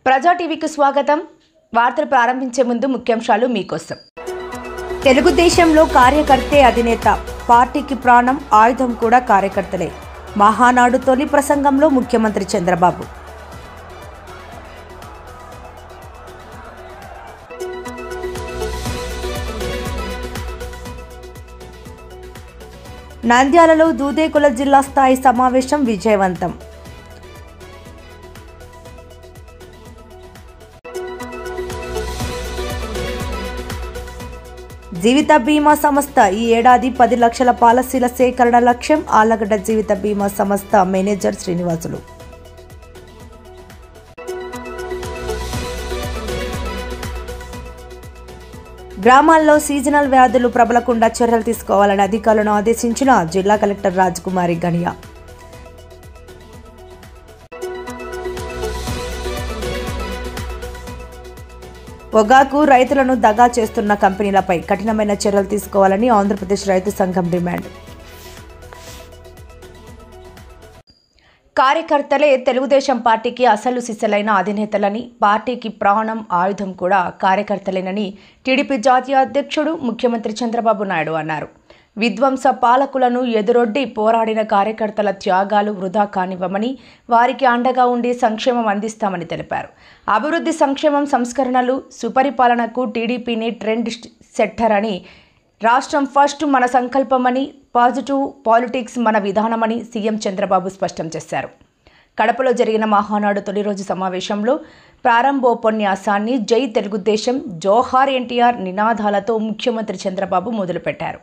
ప్రజా టీవీకి స్వాగతం. వార్తలు ప్రారంభించే ముందు ముఖ్యాంశాలు మీకోసం. తెలుగుదేశంలో కార్యకర్తే అధినేత, పార్టీకి ప్రాణం, ఆయుధం కూడా కార్యకర్తలే. మహానాడు తొలి ప్రసంగంలో ముఖ్యమంత్రి చంద్రబాబు. నంద్యాలలో దూదేకుల జిల్లా స్థాయి సమావేశం విజయవంతం. జీవిత బీమా సంస్థ ఈ ఏడాది 10 లక్షల పాలసీల సేకరణ లక్ష్యం. ఆళ్లగడ్డ జీవిత బీమా సంస్థ మేనేజర్ శ్రీనివాసులు. గ్రామాల్లో సీజనల్ వ్యాధులు ప్రబలకుండా చర్యలు తీసుకోవాలని అధికారులను ఆదేశించిన జిల్లా కలెక్టర్ రాజకుమారి గణియా. పొగాకు రైతులను దగా చేస్తున్న కంపెనీలపై కఠినమైన చర్యలు తీసుకోవాలని ఆంధ్రప్రదేశ్ రైతు సంఘం డిమాండ్. కార్యకర్తలే తెలుగుదేశం పార్టీకి అసలు సిసలైన అధినేతలని, పార్టీకి ప్రాణం, ఆయుధం కూడా కార్యకర్తలేనని టీడీపీ జాతీయ అధ్యక్షుడు ముఖ్యమంత్రి చంద్రబాబు నాయుడు అన్నారు. విధ్వంస పాలకులను ఎదురొడ్డి పోరాడిన కార్యకర్తల త్యాగాలు వృధా కానివ్వమని, వారికి అండగా ఉండి సంక్షేమం అందిస్తామని తెలిపారు. అభివృద్ధి, సంక్షేమం, సంస్కరణలు, సుపరిపాలనకు టీడీపీని ట్రెండ్ సెట్టర్ అని, రాష్ట్రం ఫస్ట్ మన సంకల్పమని, పాజిటివ్ పాలిటిక్స్ మన విధానమని సీఎం చంద్రబాబు స్పష్టం చేశారు. కడపలో జరిగిన మహానాడు తొలి రోజు సమావేశంలో ప్రారంభోపన్యాసాన్ని జై తెలుగుదేశం, జోహార్ ఎన్టీఆర్ నినాదాలతో ముఖ్యమంత్రి చంద్రబాబు మొదలుపెట్టారు.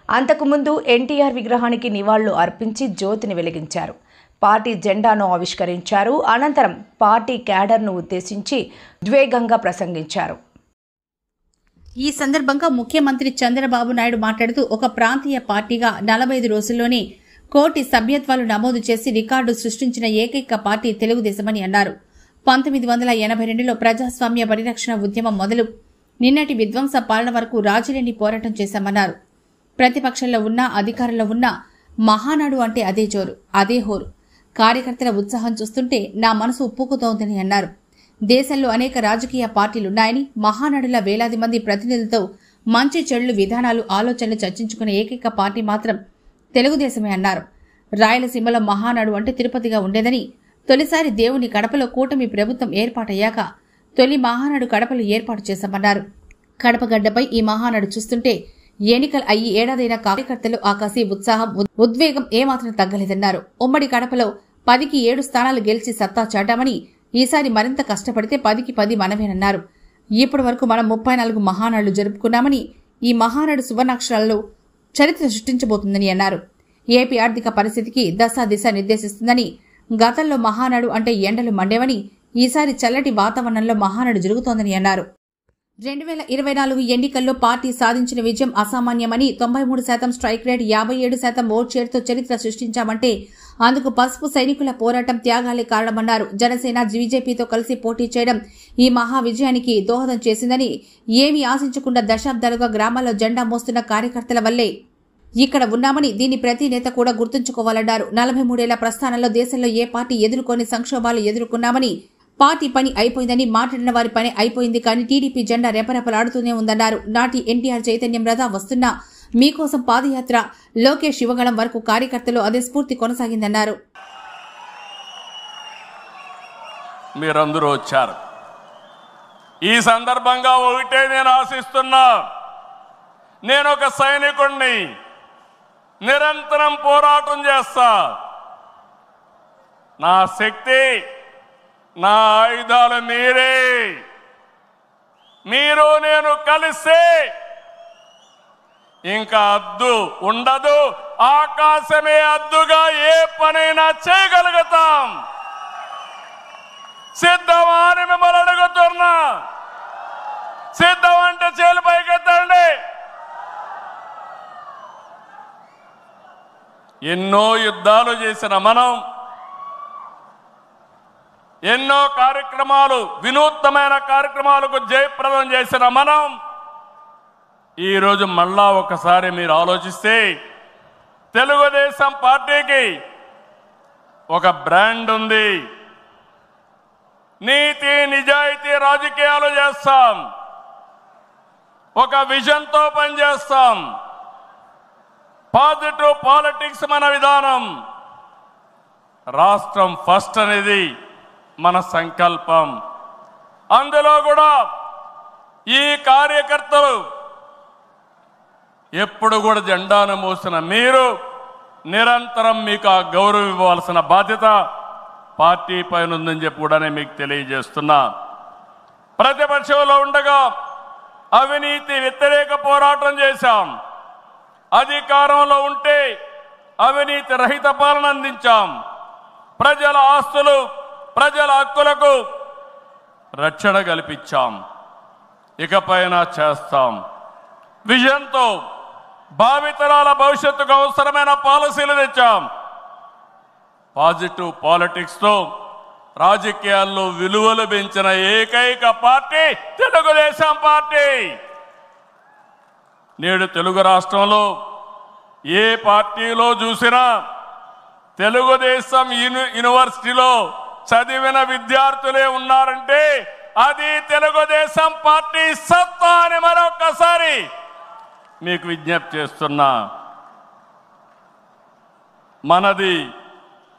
అంతకుముందు ఎన్టీఆర్ విగ్రహానికి నివాళులు అర్పించి జ్యోతిని వెలిగించారు. పార్టీ జెండాను ఆవిష్కరించారు. అనంతరం పార్టీ క్యాడర్ను ఉద్దేశించి ఉద్వేగంగా ప్రసంగించారు. ఈ సందర్భంగా ముఖ్యమంత్రి చంద్రబాబు నాయుడు మాట్లాడుతూ, ఒక ప్రాంతీయ పార్టీగా 45 రోజుల్లోనే 1 కోటి సభ్యత్వాలు నమోదు చేసి రికార్డు సృష్టించిన ఏకైక పార్టీ తెలుగుదేశమని అన్నారు. 1982లో ప్రజాస్వామ్య పరిరక్షణ ఉద్యమం మొదలు నిన్నటి విధ్వంస పాలన వరకు రాజీలేని పోరాటం చేశామన్నారు. ప్రతిపక్షంలో ఉన్నా, అధికారంలో ఉన్నా మహానాడు అంటే అదే జోరు, అదే హోరు. కార్యకర్తల ఉత్సాహం చూస్తుంటే నా మనసు ఉప్పుకుతోందని అన్నారు. దేశంలో అనేక రాజకీయ పార్టీలున్నాయని, మహానాడుల వేలాది మంది ప్రతినిధులతో మంచి చెడులు, విధానాలు, ఆలోచనలు చర్చించుకునే ఏకైక పార్టీ మాత్రం తెలుగుదేశమే అన్నారు. రాయలసీమలో మహానాడు అంటే తిరుపతిగా ఉండేదని, తొలిసారి దేవుని కడపలో కూటమి ప్రభుత్వం ఏర్పాటయ్యాక తొలి మహానాడు కడపలో ఏర్పాటు చేశామన్నారు. కడప గడ్డపై ఈ మహానాడు చూస్తుంటే ఎన్నికలు అయ్యి ఏడాదైన కార్యకర్తలు ఆకాశీ ఉత్సాహం, ఉద్వేగం ఏమాత్రం తగ్గలేదన్నారు. ఉమ్మడి కడపలో 10కి 7 స్థానాలు గెలిచి సత్తా చాటామని, ఈసారి మరింత కష్టపడితే 10కి 10 మనమేనన్నారు. ఇప్పటి వరకు మనం 34 మహానాడులు జరుపుకున్నామని, ఈ మహానాడు సువర్ణాక్షరాల్లో చరిత్ర సృష్టించబోతుందని అన్నారు. ఏపీ ఆర్థిక పరిస్థితికి దిశ నిర్దేశిస్తుందని, గతంలో మహానాడు అంటే ఎండలు మండేవని, ఈసారి చల్లటి వాతావరణంలో మహానాడు జరుగుతోందని అన్నారు. 2024 ఎన్నికల్లో పార్టీ సాధించిన విజయం అసామాన్యమని, 93% స్ట్రైక్ రేట్, 57% ఓట్ షేర్తో చరిత్ర సృష్టించామంటే అందుకు పసుపు సైనికుల పోరాటం, త్యాగాలే కారణమన్నారు. జనసేన, బీజేపీతో కలిసి పోటీ చేయడం ఈ మహా విజయానికి దోహదం చేసిందని, ఏమీ ఆశించకుండా దశాబ్దాలుగా గ్రామాల్లో జెండా మోస్తున్న కార్యకర్తల వల్లే ఇక్కడ ఉన్నామని, దీన్ని ప్రతి నేత కూడా గుర్తుంచుకోవాలన్నారు. 43 ఏళ్ల ప్రస్థానంలో దేశంలో ఏ పార్టీ ఎదుర్కొని సంక్షోభాలు ఎదుర్కొన్నామని, పార్టీ పని అయిపోయిందని, మాట్లాడిన వారి పని అయిపోయింది, కానీ టీడీపీ జెండా రెపరెపలాడుతూనే ఉందన్నారు. నాటి ఎన్టీఆర్ చైతన్యం రథ వస్తున్నా మీకోసం పాదయాత్ర, లోకేష్ యువగళం వరకు కార్యకర్తలు అదే స్ఫూర్తి కొనసాగిందన్నారు. మీరందరూ వచ్చారు. ఈ సందర్భంగా ఒకటే నేను ఆశిస్తున్నా, నేను ఒక సైనికుణ్ణి, నిరంతరం పోరాటం చేస్తా. నా శక్తి, నా ఆయుధాలు మీరే. మీరు నేను కలిస్తే ఇంకా అద్దు ఉండదు, ఆకాశమే అద్దుగా ఏ పనైనా చేయగలుగుతాం. సిద్ధమా అని మిమ్మల్ని అడుగుతున్నా. సిద్ధం అంటే చేలు పైకెత్తండి. ఎన్నో యుద్ధాలు చేసిన మనం, ఎన్నో కార్యక్రమాలు, వినూత్నమైన కార్యక్రమాలకు జయప్రదం చేసిన మనం ఈరోజు మళ్ళా ఒకసారి మీరు ఆలోచిస్తే తెలుగుదేశం పార్టీకి ఒక బ్రాండ్ ఉంది. నీతి నిజాయితీ రాజకీయాలు చేస్తాం, ఒక విజన్తో పనిచేస్తాం. పాజిటివ్ పాలిటిక్స్ మన విధానం. రాష్ట్రం ఫస్ట్ అనేది మన సంకల్పం. అందులో కూడా ఈ కార్యకర్తలు ఎప్పుడు కూడా జెండాను మోసిన మీరు నిరంతరం మీకు ఆ గౌరవం ఇవ్వాల్సిన బాధ్యత పార్టీ పైన ఉందని చెప్పి కూడా నేను మీకు తెలియజేస్తున్నా. ప్రతిపక్షంలో ఉండగా అవినీతి వ్యతిరేక పోరాటం చేశాం. అధికారంలో ఉంటే అవినీతి రహిత పాలన అందించాం. ప్రజల ఆస్తులు, ప్రజల హక్కులకు రక్షణ కల్పించాం. ఇకపైన చేస్తాం. విజన్తో భావితరాల భవిష్యత్తుకు అవసరమైన పాలసీలు తెచ్చాం. పాజిటివ్ పాలిటిక్స్తో రాజకీయాల్లో విలువలు పెంచిన ఏకైక పార్టీ తెలుగుదేశం పార్టీ. నేడు తెలుగు రాష్ట్రంలో ఏ పార్టీలో చూసినా తెలుగుదేశం యూనివర్సిటీలో చదివిన విద్యార్థులే ఉన్నారంటే అది తెలుగుదేశం పార్టీ సత్తా అని మరొకసారి మీకు విజ్ఞప్తి చేస్తున్నా. మనది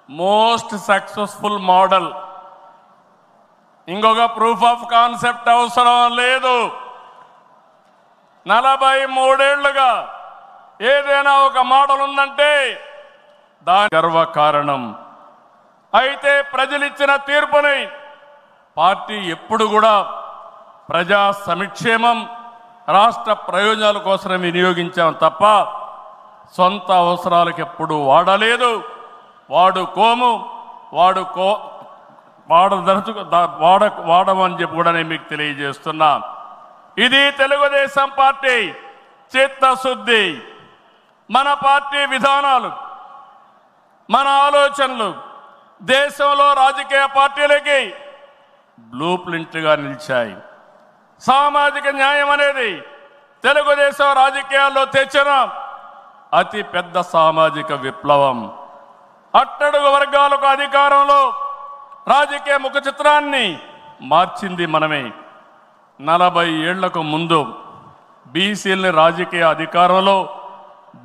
మోస్ట్ సక్సెస్ఫుల్ మోడల్. ఇంకొక ప్రూఫ్ ఆఫ్ కాన్సెప్ట్ అవసరం లేదు. 43 ఏళ్లుగా ఏదైనా ఒక మోడల్ ఉందంటే దాని గర్వకారణం. అయితే ప్రజలు ఇచ్చిన తీర్పుని పార్టీ ఎప్పుడు కూడా ప్రజా సంక్షేమం, రాష్ట్ర ప్రయోజనాల కోసం వినియోగించాం తప్ప సొంత అవసరాలకు ఎప్పుడు వాడలేదు. వాడమని చెప్పి కూడా నేను మీకు తెలియజేస్తున్నా. ఇది తెలుగుదేశం పార్టీ చిత్తశుద్ధి. మన పార్టీ విధానాలు, మన ఆలోచనలు దేశంలో రాజకీయ పార్టీలకి బ్లూ ప్రింట్గా నిలిచాయి. సామాజిక న్యాయం అనేది తెలుగుదేశం రాజకీయాల్లో తెచ్చిన అతి పెద్ద సామాజిక విప్లవం. అట్టడుగు వర్గాలకు అధికారంలో రాజకీయ ముఖ చిత్రాన్ని మార్చింది మనమే. 40 ఏళ్లకు ముందు బీసీలని రాజకీయ అధికారంలో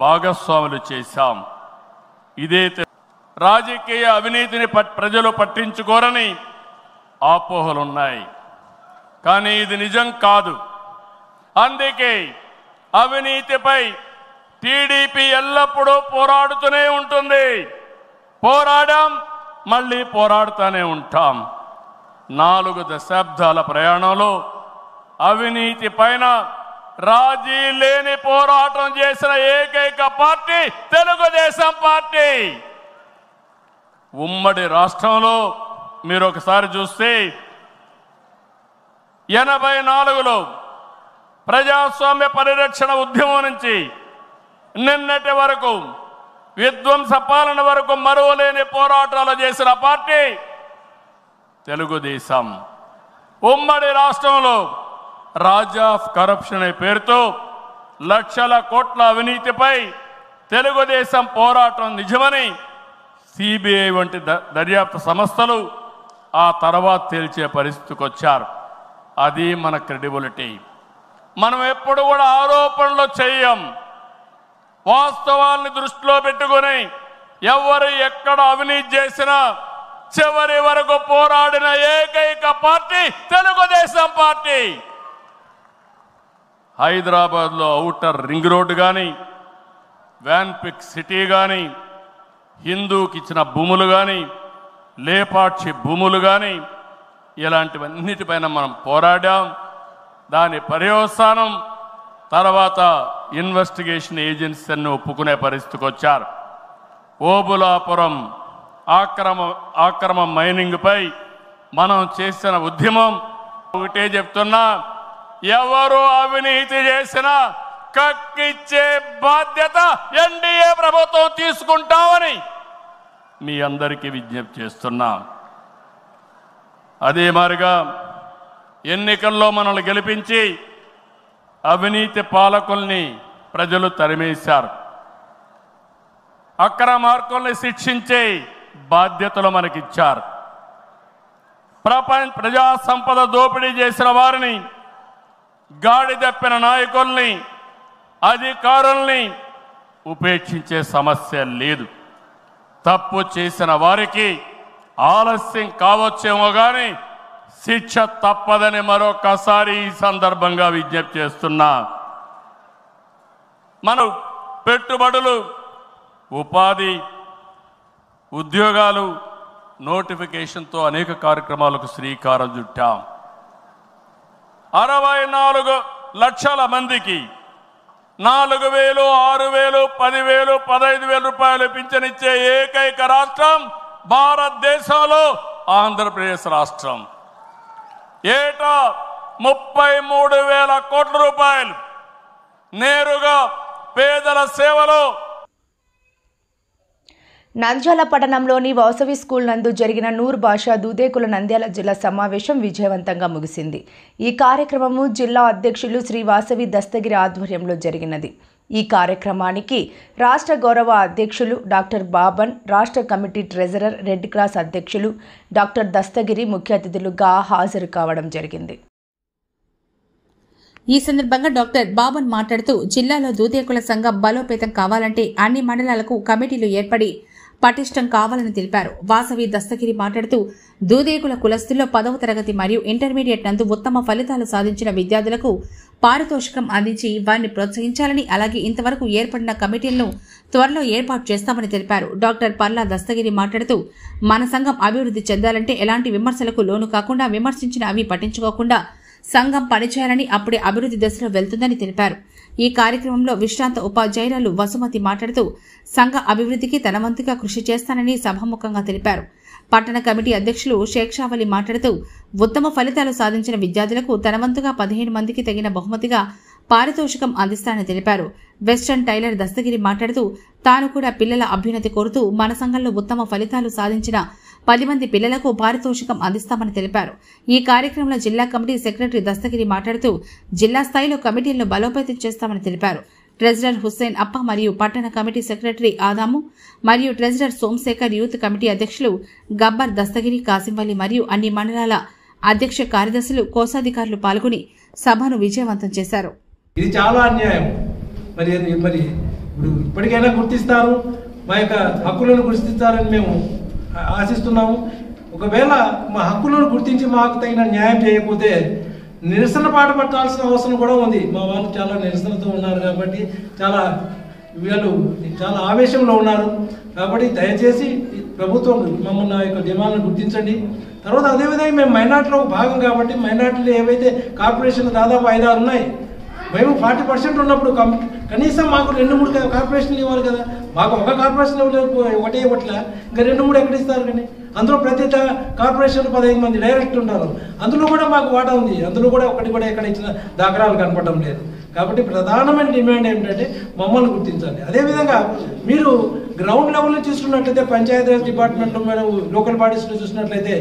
భాగస్వాములు చేశాం. ఇదే రాజకీయ అవినీతిని ప్రజలు పట్టించుకోరని అపోహలున్నాయి. కానీ ఇది నిజం కాదు. అందుకే అవినీతిపై టీడీపీ ఎల్లప్పుడూ పోరాడుతూనే ఉంటుంది. పోరాడాం, మళ్ళీ పోరాడుతూనే ఉంటాం. 4 దశాబ్దాల ప్రయాణంలో అవినీతి పైన రాజీ లేని పోరాటం చేసిన ఏకైక పార్టీ తెలుగుదేశం పార్టీ. ఉమ్మడి రాష్ట్రంలో మీరు ఒకసారి చూస్తే 84లో ప్రజాస్వామ్య పరిరక్షణ ఉద్యమం నుంచి నిన్నటి వరకు విధ్వంస పాలన వరకు మరువలేని పోరాటాలు చేసిన పార్టీ తెలుగుదేశం. ఉమ్మడి రాష్ట్రంలో రాజ్ ఆఫ్ కరప్షన్ అనే పేరుతో లక్షల కోట్ల అవినీతిపై తెలుగుదేశం పోరాటం నిజమని సిబిఐ వంటి దర్యాప్తు సంస్థలు ఆ తర్వాత తేల్చే పరిస్థితికి వచ్చారు. అది మన క్రెడిబిలిటీ. మనం ఎప్పుడు కూడా ఆరోపణలు చేయం. వాస్తవాల్ని దృష్టిలో పెట్టుకుని ఎవరు ఎక్కడ అవినీతి చేసినా చివరి వరకు పోరాడిన ఏకైక పార్టీ తెలుగుదేశం పార్టీ. హైదరాబాద్లో ఔటర్ రింగ్ రోడ్డు కానీ, వ్యాన్పిక్ సిటీ కానీ, హిందూకి ఇచ్చిన భూములు కానీ, లేపాక్షి భూములు కానీ, ఇలాంటివన్నిటిపైన మనం పోరాడాం. దాని పర్యవసానం తర్వాత ఇన్వెస్టిగేషన్ ఏజెన్సీ అన్ని ఒప్పుకునే పరిస్థితికి వచ్చారు. ఓబులాపురం ఆక్రమ మైనింగ్పై మనం చేసిన ఉద్యమం ఒకటే చెప్తున్నా, ఎవరు అవినీతి చేసినా కక్కిచ్చే బాధ్యత ఎన్డీఏ ప్రభుత్వం తీసుకుంటామని మీ అందరికీ విజ్ఞప్తి చేస్తున్నా. అదే మాదిరిగా ఎన్నికల్లో మనల్ని గెలిపించి అవినీతి పాలకుల్ని ప్రజలు తరిమేశారు. అక్రమార్కుల్ని శిక్షించే బాధ్యతలు మనకిచ్చారు. ప్రజా సంపద దోపిడీ చేసిన వారిని, గాడి తప్పిన నాయకుల్ని, అధికారుల్ని ఉపేక్షించే సమస్య లేదు. తప్పు చేసిన వారికి ఆలస్యం కావచ్చేమో కానీ శిక్ష తప్పదని మరొకసారి ఈ సందర్భంగా విజ్ఞప్తి చేస్తున్నా. మనం పెట్టుబడులు, ఉపాధి, ఉద్యోగాలు నోటిఫికేషన్తో అనేక కార్యక్రమాలకు శ్రీకారం చుట్టాం. 64 లక్షల మందికి 4,000, 6,000, 10,000, 15,000 రూపాయలు పింఛనిచ్చే ఏకైక రాష్ట్రం భారతదేశంలో ఆంధ్రప్రదేశ్ రాష్ట్రం. ఏటా 33,000 కోట్ల రూపాయలు నేరుగా పేదల సేవలో. నంద్యాల పట్టణంలోని వాసవి స్కూల్ నందు జరిగిన నూర్ బాషా దూదేకుల నంద్యాల జిల్లా సమావేశం విజయవంతంగా ముగిసింది. ఈ కార్యక్రమము జిల్లా అధ్యక్షులు శ్రీ వాసవి దస్తగిరి ఆధ్వర్యంలో జరిగినది. ఈ కార్యక్రమానికి రాష్ట్ర గౌరవ అధ్యక్షులు డాక్టర్ బాబన్, రాష్ట్ర కమిటీ ట్రెజరర్, రెడ్ క్రాస్ అధ్యక్షులు డాక్టర్ దస్తగిరి ముఖ్య అతిథులుగా హాజరు కావడం జరిగింది. ఈ సందర్భంగా డాక్టర్ బాబన్ మాట్లాడుతూ జిల్లాలో దూదేకుల సంఘం బలోపేతం కావాలంటే అన్ని మండలాలకు కమిటీలు ఏర్పడి పటిష్టం కావాలని తెలిపారు. వాసవి దస్తగిరి మాట్లాడుతూ దూదేకుల కులస్తుల్లో 10వ తరగతి మరియు ఇంటర్మీడియట్ నందు ఉత్తమ ఫలితాలు సాధించిన విద్యార్థులకు పారితోషికం అందించి వారిని ప్రోత్సహించాలని, అలాగే ఇంతవరకు ఏర్పడిన కమిటీలను త్వరలో ఏర్పాటు చేస్తామని తెలిపారు. డాక్టర్ పల్లా దస్తగిరి మాట్లాడుతూ మన సంఘం అభివృద్ధి చెందాలంటే ఎలాంటి విమర్శలకు లోను కాకుండా, విమర్శించిన అవి పట్టించుకోకుండా సంఘం పనిచేయాలని, అప్పుడే అభివృద్ధి దశలో వెళ్తుందని తెలిపారు. ఈ కార్యక్రమంలో విశ్రాంత ఉపాధ్యాయురాలు వసుమతి మాట్లాడుతూ సంఘ అభివృద్ధికి తన వంతుగా కృషి చేస్తానని సభాముఖంగా తెలిపారు. పట్టణ కమిటీ అధ్యక్షులు షేక్ షావలి మాట్లాడుతూ ఉత్తమ ఫలితాలు సాధించిన విద్యార్థులకు తన వంతుగా 15 మందికి తగిన బహుమతిగా పారితోషికం అందిస్తానని తెలిపారు. వెస్టర్న్ టైలర్ దస్తగిరి మాట్లాడుతూ తాను కూడా పిల్లల అభ్యున్నతి కోరుతూ మన సంఘంలో ఉత్తమ ఫలితాలు సాధించిన 10 మంది పిల్లలకు పారితోషికం అందిస్తామని తెలిపారు. ఈ కార్యక్రమంలో జిల్లా కమిటీ సెక్రటరీ దస్తగిరి మాట్లాడుతూ జిల్లా స్థాయిలో కమిటీలను బలోపేతం చేస్తామని తెలిపారు. ట్రెజరర్ హుస్సేన్ అప్ప మరియు పట్టణ కమిటీ సెక్రటరీ ఆదాము మరియు ట్రెజరర్ సోమశేఖర్, యూత్ కమిటీ అధ్యక్షులు గబ్బర్ దస్తగిరి, కాసింవల్లి మరియు అన్ని మండలాల అధ్యక్ష కార్యదర్శులు, కోశాధికారులు పాల్గొని సభను విజయవంతం చేశారు. ఇది చాలా అన్యాయం. మరి ఇప్పుడు ఇప్పటికైనా గుర్తిస్తారు, మా యొక్క హక్కులను గుర్తిస్తారని మేము ఆశిస్తున్నాము. ఒకవేళ మా హక్కులను గుర్తించి మాకు తగిన న్యాయం చేయకపోతే నిరసన పాట పట్టాల్సిన అవసరం కూడా ఉంది. మా వాళ్ళు చాలా నిరసనతో ఉన్నారు కాబట్టి వీళ్ళు చాలా ఆవేశంలో ఉన్నారు. కాబట్టి దయచేసి ప్రభుత్వం మమ్మల్ని నా యొక్క డిమాండ్ను గుర్తించండి. తర్వాత అదేవిధంగా మేము మైనార్టీలో భాగం కాబట్టి మైనార్టీలు ఏవైతే కార్పొరేషన్లు దాదాపు 5-6 ఉన్నాయి. మేము 40% ఉన్నప్పుడు కనీసం మాకు 2-3 కార్పొరేషన్లు ఇవ్వాలి కదా. మాకు ఒక కార్పొరేషన్ ఒకటే ఇవ్వట్లా, ఇంకా 2-3 ఎక్కడ ఇస్తారు? కానీ అందులో ప్రతి కార్పొరేషన్ 15 మంది డైరెక్ట్ ఉన్నారు. అందులో కూడా మాకు వాటా ఉంది. అందులో కూడా ఒకటి కూడా ఎక్కడ ఇచ్చిన దాఖలాలు కనపడడం లేదు. కాబట్టి ప్రధానమైన డిమాండ్ ఏమిటంటే మమ్మల్ని గుర్తించాలి. అదేవిధంగా మీరు గ్రౌండ్ లెవెల్లో చూసుకున్నట్లయితే పంచాయతీరాజ్ డిపార్ట్మెంట్లో, మనం లోకల్ బాడీస్లో చూసినట్లయితే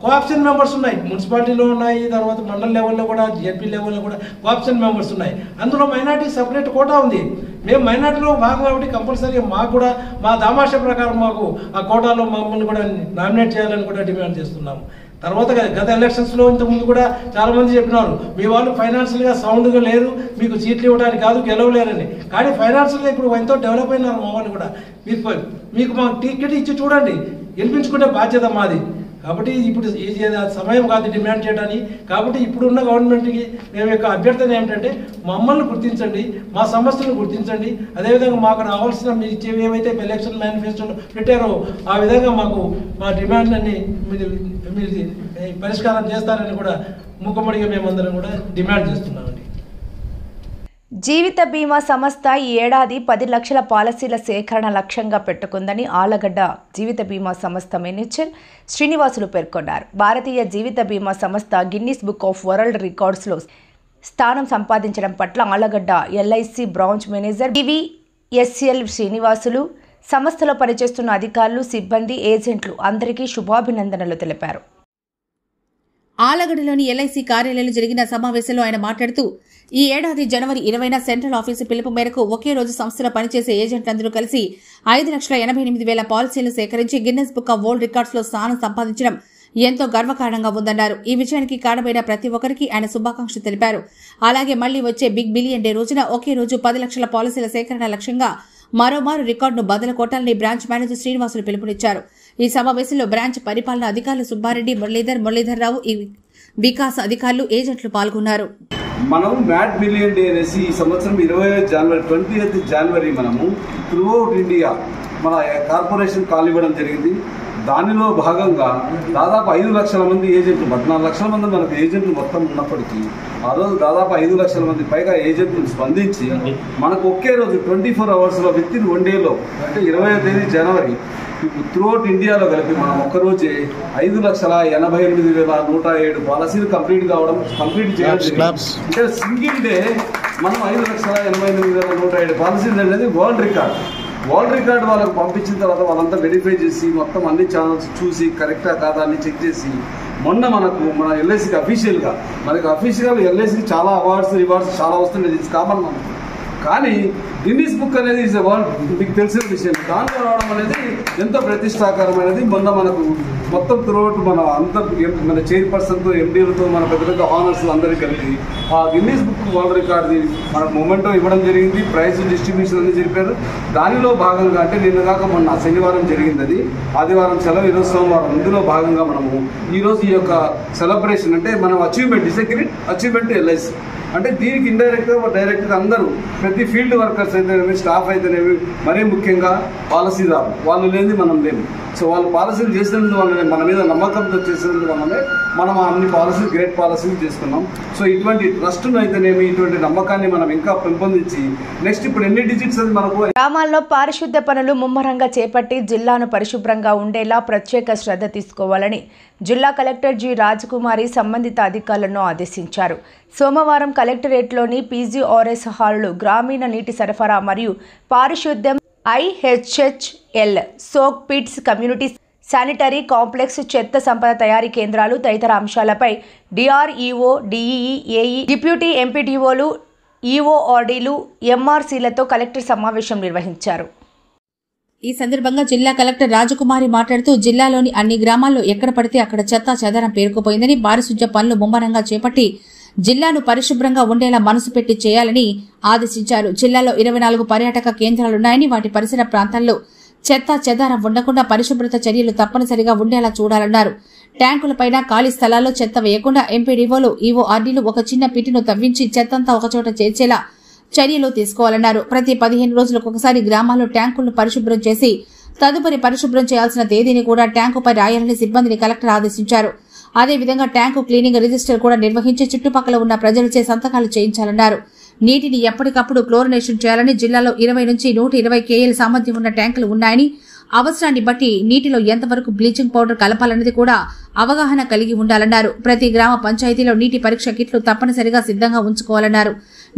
కోఆప్షన్ మెంబర్స్ ఉన్నాయి, మున్సిపాలిటీలో ఉన్నాయి, తర్వాత మండల లెవెల్లో కూడా, జెడ్పీ లెవెల్లో కూడా కోఆప్షన్ మెంబర్స్ ఉన్నాయి. అందులో మైనార్టీ సపరేట్ కోటా ఉంది. మేము మైనార్టీలో భాగం కాబట్టి కంపల్సరీగా మాకు కూడా మా దామాష ప్రకారం మాకు ఆ కోటాలో మమ్మల్ని కూడా నామినేట్ చేయాలని కూడా డిమాండ్ చేస్తున్నాము. తర్వాత గత ఎలక్షన్స్లో ఇంతకుముందు కూడా చాలామంది చెప్పినారు, మీ వాళ్ళు ఫైనాన్షియల్గా సౌండ్గా లేరు, మీకు సీట్లు ఇవ్వడానికి కాదు, గెలవలేరని. కానీ ఫైనాన్షియల్గా ఇప్పుడు ఎంతో డెవలప్ అయినారు మా వాళ్ళు కూడా. మీకు మా టికెట్ ఇచ్చి చూడండి, గెలిపించుకునే బాధ్యత మాది. కాబట్టి ఇప్పుడు ఇది సమయం కాదు డిమాండ్ చేయడానికి. కాబట్టి ఇప్పుడున్న గవర్నమెంట్కి మేము యొక్క అభ్యర్థన ఏమిటంటే మమ్మల్ని గుర్తించండి, మా సమస్యలను గుర్తించండి. అదేవిధంగా మాకు రావాల్సిన మీరు ఇచ్చేవి ఏవైతే ఎలక్షన్ మేనిఫెస్టోలో పెట్టారో ఆ విధంగా మాకు మా డిమాండ్లన్నీ మీరు పరిష్కారం చేస్తారని కూడా ముఖమడిగా మేమందరం కూడా డిమాండ్ చేస్తున్నామండి. జీవిత బీమా సంస్థ ఈ ఏడాది 10 లక్షల పాలసీల సేకరణ లక్ష్యంగా పెట్టుకుందని ఆళ్లగడ్డ జీవిత బీమా సంస్థ మేనేజర్ శ్రీనివాసులు పేర్కొన్నారు. భారతీయ జీవిత బీమా సంస్థ గిన్నిస్ బుక్ ఆఫ్ వరల్డ్ రికార్డ్స్లో స్థానం సంపాదించడం పట్ల Allagadda LIC branch manager BVSL Srinivasulu, సంస్థలో పనిచేస్తున్న అధికారులు, సిబ్బంది, ఏజెంట్లు అందరికీ శుభాభినందనలు తెలిపారు. ఆలగడ్డలోని ఎల్ఐసి కార్యాలయంలో జరిగిన సమావేశంలో ఆయన మాట్లాడుతూ ఈ ఏడాది జనవరి 20న సెంట్రల్ ఆఫీసు పిలుపు మేరకు ఒకే రోజు సంస్థలో పనిచేసే ఏజెంట్లందరూ కలిసి 5,88,000 పాలసీలను సేకరించి Guinness book of world records లో స్థానం సంపాదించడం ఎంతో గర్వకారణంగా ఉందన్నారు. ఈ విజయానికి కారణమైన ప్రతి ఒక్కరికి ఆయన శుభాకాంక్షలు తెలిపారు. అలాగే మళ్లీ వచ్చే బిగ్ బిలియన్ డే రోజున ఒకే రోజు 10 లక్షల పాలసీల సేకరణ లక్ష్యంగా మరోమారు రికార్డును బద్దలు కొట్టాలని బ్రాంచ్ మేనేజర్ శ్రీనివాసులు పిలుపునిచ్చారు. ఈ సమావేశంలో బ్రాంచ్ పరిపాలన అధికారులు సుబ్బారెడ్డి, మురళీధర్ రావు, వికాస్ అధికారులు, ఏజెంట్లు పాల్గొన్నారు. మనం మ్యాట్ బిలియన్ డే అనేసి ఈ సంవత్సరం 20th జనవరి మనము త్రూఅవుట్ ఇండియా మన కార్పొరేషన్ కాల్ ఇవ్వడం జరిగింది. దానిలో భాగంగా దాదాపు 5 లక్షల మంది ఏజెంట్లు, 14 లక్షల మంది మనకు ఏజెంట్లు మొత్తం ఉన్నప్పటికీ ఆ రోజు దాదాపు 5 లక్షల మంది పైగా ఏజెంట్లు స్పందించి మనకు ఒకే రోజు 24 అవర్స్లో విత్ ఇన్ 1 డేలో అంటే 20వ తేదీ జనవరి త్రూఅవుట్ ఇండియాలో కలిపి మనం ఒక్కరోజే 5,88,107 పాలసీలు కంప్లీట్ చేయడం. అంటే సింగిల్ డే మనం 5,88,107 పాలసీలు అనేది వరల్డ్ రికార్డ్ వాళ్ళకు పంపించిన తర్వాత వాళ్ళంతా వెరిఫై చేసి మొత్తం అన్ని ఛానల్స్ చూసి కరెక్టా కాదా అని చెక్ చేసి మొన్న మన ఎల్ఐసికి అఫీషియల్గా ఎల్ఐసికి చాలా అవార్డ్స్ రివార్డ్స్ చాలా వస్తున్నాయి. ఇది కామన్ మనకు. కానీ గిన్నీస్ బుక్ అనేది ఈజ్ వరల్డ్ మీకు తెలిసిన విషయం. దాంట్లో రావడం అనేది ఎంతో ప్రతిష్టాకరమైనది. మొన్న మనకు మొత్తం త్రూఅవుట్ మన చైర్పర్సన్తో, ఎండీలతో, మన పెద్ద పెద్ద హానర్స్ అందరికీ కలిపి ఆ గిన్నీస్ బుక్ వరల్డ్ రికార్డ్ది మనకు మొమెంటో ఇవ్వడం జరిగింది. ప్రైజ్ డిస్ట్రిబ్యూషన్ అనేది జరిపారు. దానిలో భాగంగా అంటే నిన్న కాక మొన్న శనివారం జరిగింది, అది ఆదివారం సెలవు, ఈరోజు సోమవారం. ఇందులో భాగంగా మనము ఈరోజు ఈ యొక్క సెలబ్రేషన్ అంటే మనం అచీవ్మెంట్ అచీవ్మెంట్ ఎల్ఐసి అంటే దీనికి డైరెక్ట్గా అందరూ ప్రతి ఫీల్డ్ వర్కర్స్ అయితేనేమి, స్టాఫ్ అయితేనేమి, మరీ ముఖ్యంగా పాలసీదారు వాళ్ళు లేని మనం లేము. సో వాళ్ళు పాలసీలు చేసినందు వల్లనే మన మీద నమ్మకంతో చేసినందు వల్లనే మనం అన్ని పాలసీలు గ్రేట్ పాలసీలు చేసుకున్నాం. సో ఇటువంటి ట్రస్ట్ను అయితేనేమి, ఇటువంటి నమ్మకాన్ని మనం ఇంకా పెంపొందించి నెక్స్ట్ ఇప్పుడు ఎన్ని డిజిట్స్ అది మనకు. గ్రామాల్లో పారిశుద్ధ్య పనులు ముమ్మరంగా చేపట్టి జిల్లాను పరిశుభ్రంగా ఉండేలా ప్రత్యేక శ్రద్ధ తీసుకోవాలని జిల్లా కలెక్టర్ జి రాజకుమారి సంబంధిత అధికారులను ఆదేశించారు. సోమవారం కలెక్టరేట్లోని పీజీఆర్ఎస్ హాల్లో గ్రామీణ నీటి సరఫరా మరియు పారిశుద్ధ్యం, IHHL, soak pits, community sanitary complex, చెత్త సంపద తయారీ కేంద్రాలు తదితర అంశాలపై DREO, DEE, AE, డిప్యూటీ ఎంపీడీఓలు, EORDలు, MRCలతో కలెక్టర్ సమావేశం నిర్వహించారు. ఈ సందర్భంగా జిల్లా కలెక్టర్ రాజకుమారి మాట్లాడుతూ జిల్లాలోని అన్ని గ్రామాల్లో ఎక్కడ పడితే అక్కడ చెత్తా చెదారం పేరుకుపోయిందని, పారిశుధ్య పనులు ముమ్మరంగా చేపట్టి జిల్లాను పరిశుభ్రంగా ఉండేలా మనసు పెట్టి చేయాలని ఆదేశించారు. జిల్లాలో 24 పర్యాటక కేంద్రాలున్నాయని వాటి పరిసర ప్రాంతాల్లో చెత్తా చెదారం ఉండకుండా పరిశుభ్రత చర్యలు తప్పనిసరిగా ఉండేలా చూడాలన్నారు. ట్యాంకులపైన ఖాళీ స్థలాల్లో చెత్త వేయకుండా ఎంపీడీఓలు, EORDలు ఒక చిన్న పిటిను తవ్వించి చెత్తంతా ఒకచోట చేర్చేలా చర్యలు తీసుకోవాలన్నారు. ప్రతి 15 రోజులకు ఒకసారి గ్రామాల్లో ట్యాంకులను పరిశుభ్రం చేసి తదుపరి పరిశుభ్రం చేయాల్సిన తేదీని కూడా ట్యాంకుపై రాయాలని సిబ్బందిని కలెక్టర్ ఆదేశించారు. అదేవిధంగా ట్యాంకు క్లీనింగ్ రిజిస్టర్ కూడా నిర్వహించి చుట్టుపక్కల ఉన్న ప్రజలచే సంతకాలు చేయించాలన్నారు. నీటిని ఎప్పటికప్పుడు క్లోరినేషన్ చేయాలని, జిల్లాలో 20 నుంచి 120 KL సామర్థ్యం ఉన్న ట్యాంకులు ఉన్నాయని, అవసరాన్ని బట్టి నీటిలో ఎంతవరకు బ్లీచింగ్ పౌడర్ కలపాలన్నది కూడా అవగాహన కలిగి ఉండాలన్నారు. ప్రతి గ్రామ పంచాయతీలో నీటి పరీక్ష కిట్లు తప్పనిసరిగా సిద్ధంగా ఉంచుకోవాలన్నారు.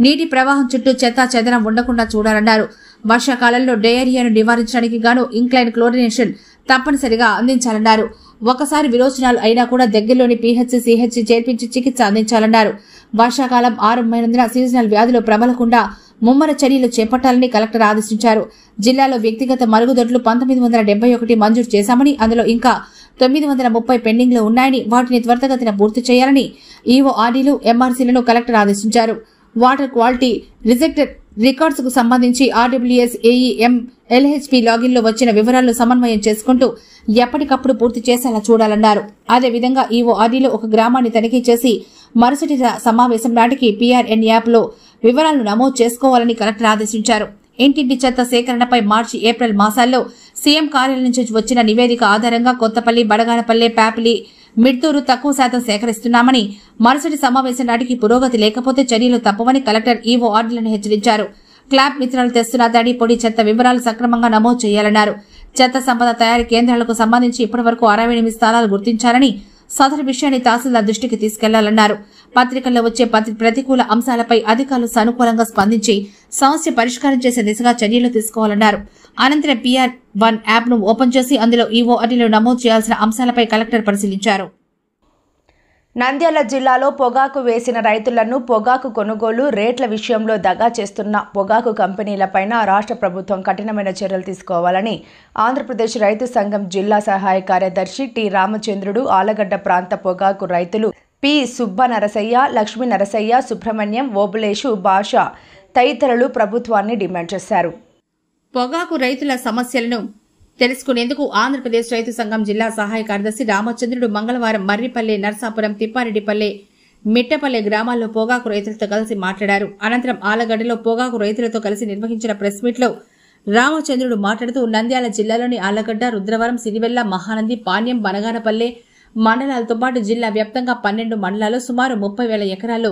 నీటి ప్రవాహం చుట్టూ చెత్తా చెదరం ఉండకుండా చూడాలన్నారు. వర్షాకాలంలో డయేరియాను నివారించడానికి గాను ఇంక్లైన్ క్లోరినేషన్ తప్పనిసరిగా అందించాలన్నారు. ఒకసారి విరోచనాలు అయినా కూడా దగ్గరలోని PHC, CHC చేర్పించి చికిత్స అందించాలన్నారు. వర్షాకాలం ఆరంభమైనందున సీజనల్ వ్యాధులు ప్రబలకుండా ముమ్మర చర్యలు చేపట్టాలని కలెక్టర్ ఆదేశించారు. జిల్లాలో వ్యక్తిగత మరుగుదొడ్లు 1971 మంజూరు చేశామని, అందులో ఇంకా 930 పెండింగ్ లో ఉన్నాయని, వాటిని త్వరితగతిన పూర్తి చేయాలని EORDలు, MRCలను కలెక్టర్ ఆదేశించారు. వాటర్ క్వాలిటీ రికార్డ్స్ కు సంబంధించి RWS, AEM, LHP లాగిన్లో వచ్చిన వివరాలను సమన్వయం చేసుకుంటూ ఎప్పటికప్పుడు పూర్తి చేసేలా చూడాలన్నారు. అదేవిధంగా EORDలో ఒక గ్రామాన్ని తనిఖీ చేసి మరుసటి సమావేశం నాటికి PRN యాప్లో వివరాలను నమోదు చేసుకోవాలని కలెక్టర్ ఆదేశించారు. ఇంటింటి చెత్త సేకరణపై మార్చి, ఏప్రిల్ మాసాల్లో సీఎం కార్యాలయం నుంచి వచ్చిన నివేదిక ఆధారంగా కొత్తపల్లి, బడగానపల్లె, ప్యాపిలి, మిడ్తూరు తక్కువ శాతం సేకరిస్తున్నామని, మరుసటి సమావేశం నాటికి పురోగతి లేకపోతే చర్యలు తప్పవని కలెక్టర్ EORDలను హెచ్చరించారు. క్లాప్ మిత్రాలు తెస్తున్న తడి, పొడి చెత్త వివరాలు సక్రమంగా నమోదు చేయాలన్నారు. చెత్త సంపద తయారీ కేంద్రాలకు సంబంధించి ఇప్పటివరకు 68 స్థలాలు గుర్తించారని, సదరు విషయాన్ని తహసీల్దార్ దృష్టికి తీసుకెళ్లాలన్నారు. పత్రికల్లో వచ్చే ప్రతికూల అంశాలపై అధికారులు సానుకూలంగా స్పందించి సమస్య పరిష్కారం చేసే దిశగా చర్యలు తీసుకోవాలన్నారు. అనంతరం PR1 యాప్ను ఓపెన్ చేసి అందులో EORDలు నమోదు చేయాల్సిన అంశాలపై కలెక్టర్ పరిశీలించారు. నంద్యాల జిల్లాలో పొగాకు వేసిన రైతులను పొగాకు కొనుగోలు రేట్ల విషయంలో దగా చేస్తున్న పొగాకు కంపెనీలపైన రాష్ట్ర ప్రభుత్వం కఠినమైన చర్యలు తీసుకోవాలని ఆంధ్రప్రదేశ్ రైతు సంఘం జిల్లా సహాయ కార్యదర్శి టి రామచంద్రుడు, ఆలగడ్డ ప్రాంత పొగాకు రైతులు పి సుబ్బ నరసయ్య, లక్ష్మీ నరసయ్య, సుబ్రహ్మణ్యం, ఓబులేషు, భాష తదితరులు ప్రభుత్వాన్ని డిమాండ్ చేశారు. పొగాకు రైతుల సమస్యలను తెలుసుకునేందుకు ఆంధ్రప్రదేశ్ రైతు సంఘం జిల్లా సహాయ కార్యదర్శి రామచంద్రుడు మంగళవారం మర్రిపల్లె, నర్సాపురం, తిప్పారెడ్డిపల్లె, మిట్టపల్లె గ్రామాల్లో పొగాకు రైతులతో కలిసి మాట్లాడారు. అనంతరం ఆలగడ్డలో పొగాకు రైతులతో కలిసి నిర్వహించిన ప్రెస్ మీట్లో రామచంద్రుడు మాట్లాడుతూ నంద్యాల జిల్లాలోని ఆలగడ్డ, రుద్రవరం, సిరివెల్ల, మహానంది, పాణ్యం, బనగానపల్లె మండలాలతో పాటు జిల్లా వ్యాప్తంగా 12 మండలాల్లో సుమారు 30,000 ఎకరాల్లో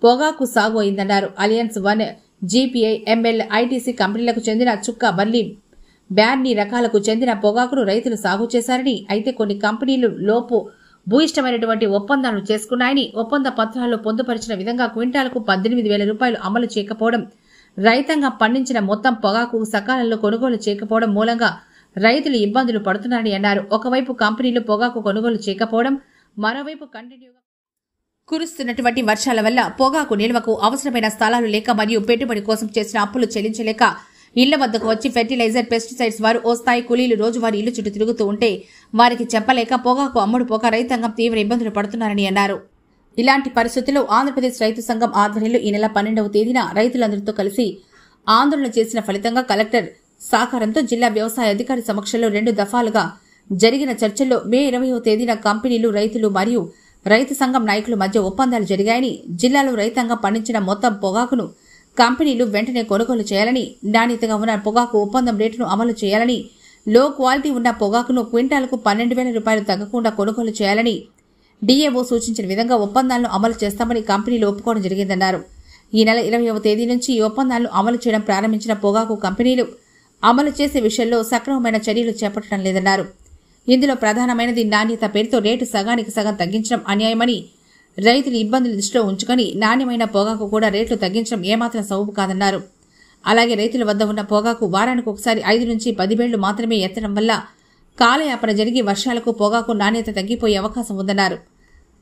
పొగాకు సాగు అయిందన్నారు. అలియన్స్ 1, జీపీఐ, ఎంఎల్, ఐటీసీ కంపెనీలకు చెందిన చుక్క, బల్లి, బ్యార్నీ రకాలకు చెందిన పొగాకును రైతులు సాగు చేశారని, అయితే కొన్ని కంపెనీలు లోపు భూయిష్టమైనటువంటి ఒప్పందాలు చేసుకున్నాయని, ఒప్పంద పత్రాల్లో పొందుపరిచిన విధంగా క్వింటాలకు 18,000 రూపాయలు అమలు చేయకపోవడం, రైతాంగం పండించిన మొత్తం పొగాకు సకాలంలో కొనుగోలు చేయకపోవడం మూలంగా రైతులు ఇబ్బందులు పడుతున్నారని అన్నారు. ఒకవైపు కంపెనీలు పొగాకు కొనుగోలు చేయకపోవడం, మరోవైపు కంటిన్యూగా కురుస్తున్నటువంటి వర్షాల వల్ల పొగాకు నిల్వకు అవసరమైన స్థలాలు లేక మరియు పెట్టుబడి కోసం చేసిన అప్పులు చెల్లించలేక ఇళ్ల వద్దకు వచ్చి ఫెర్టిలైజర్, పెస్టిసైడ్స్ వారు ఓ స్థాయి కూలీలు రోజువారీ ఇల్లు చుట్టూ తిరుగుతూ ఉంటే వారికి చెప్పలేక పొగాకు అమ్ముడుపోక రైతాంగం తీవ్ర ఇబ్బందులు పడుతున్నారని అన్నారు. ఇలాంటి పరిస్థితుల్లో ఆంధ్రప్రదేశ్ రైతు సంఘం ఆధ్వర్యంలో ఈ నెల 12వ తేదీన రైతులందరితో కలిసి ఆందోళన చేసిన ఫలితంగా కలెక్టర్ సహకారంతో జిల్లా వ్యవసాయ అధికారి సమక్షంలో 2 దఫాలుగా జరిగిన చర్చల్లో మే 20వ తేదీన కంపెనీలు, రైతులు మరియు రైతు సంఘం నాయకుల మధ్య ఒప్పందాలు జరిగాయని, జిల్లాలో రైతాంగం పండించిన మొత్తం పొగాకును కంపెనీలు వెంటనే కొనుగోలు చేయాలని, నాణ్యతగా ఉన్న పొగాకు ఒప్పందం రేటును అమలు చేయాలని, లో క్వాలిటీ ఉన్న పొగాకును క్వింటాలకు 12,000 రూపాయలు తగ్గకుండా కొనుగోలు చేయాలని డీఏఓ సూచించిన విధంగా ఒప్పందాలను అమలు చేస్తామని కంపెనీలు ఒప్పుకోవడం జరిగిందన్నారు. ఈ నెల 20వ తేదీ నుంచి ఈ ఒప్పందాలను అమలు చేయడం ప్రారంభించిన పొగాకు కంపెనీలు అమలు చేసే విషయంలో సక్రమమైన చర్యలు చేపట్టడం లేదన్నారు. ఇందులో ప్రధానమైనది నాణ్యత పేరుతో రేటు సగానికి సగం తగ్గించడం అన్యాయమని, రైతులు ఇబ్బందులు దృష్టిలో ఉంచుకొని నాణ్యమైన పొగాకు కూడా రేట్లు తగ్గించడం ఏమాత్రం సబబు కాదన్నారు. అలాగే రైతుల వద్ద ఉన్న పొగాకు వారానికి ఒకసారి 5 నుంచి 10 బేళ్లు మాత్రమే ఎత్తడం వల్ల కాలయాపన జరిగి వర్షాలకు పొగాకు నాణ్యత తగ్గిపోయే అవకాశం ఉందన్నారు.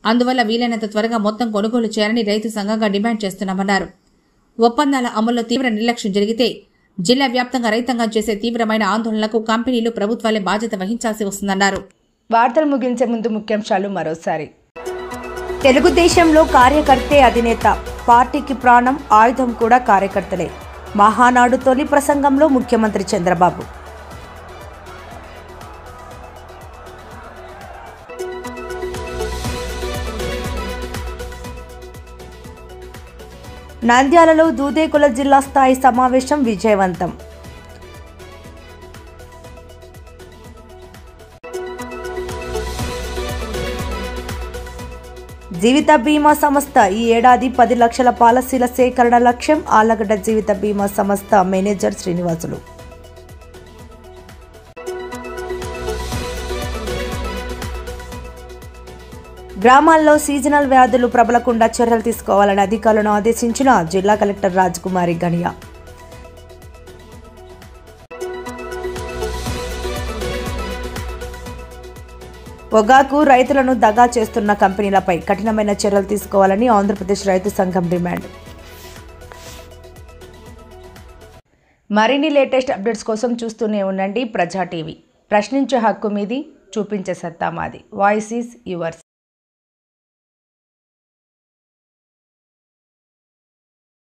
అందువల్ల వీలైనంత త్వరగా మొత్తం కొనుగోలు చేయాలని రైతు సంఘంగా డిమాండ్ చేస్తున్నామన్నారు. ఒప్పందాల అమల్లో తీవ్ర నిర్లక్ష్యం జరిగితే జిల్లా వ్యాప్తంగా రైతాంగం చేసే తీవ్రమైన ఆందోళనలకు కంపెనీలు, ప్రభుత్వాలే బాధ్యత వహించాల్సి వస్తుందన్నారు. వార్తలు ముగించే ముందు ముఖ్యాంశాలు మరోసారి. తెలుగుదేశంలో కార్యకర్తే అధినేత, పార్టీకి ప్రాణం, ఆయుధం కూడా కార్యకర్తలే. మహానాడు తొలి ప్రసంగంలో ముఖ్యమంత్రి చంద్రబాబు. నంద్యాలలో దూదేకుల జిల్లా స్థాయి సమావేశం విజయవంతం. జీవిత బీమా సంస్థ ఈ ఏడాది 10 లక్షల పాలసీల సేకరణ లక్ష్యం. ఆలగడ్డ జీవిత బీమా సంస్థ మేనేజర్ శ్రీనివాసులు. గ్రామాల్లో సీజనల్ వ్యాధులు ప్రబలకుండా చర్యలు తీసుకోవాలని అధికారులను ఆదేశించిన జిల్లా కలెక్టర్ రాజకుమారి గణియా. పొగాకు రైతులను దగా చేస్తున్న కంపెనీలపై కఠినమైన చర్యలు తీసుకోవాలని ఆంధ్రప్రదేశ్ రైతు సంఘం డిమాండ్. మరిన్ని లేటెస్ట్ అప్డేట్స్ కోసం చూస్తూనే ఉండండి ప్రజా టీవీ. ప్రశ్నించే హక్కు మీది, చూపించే సత్తా మాది. Voice is yours.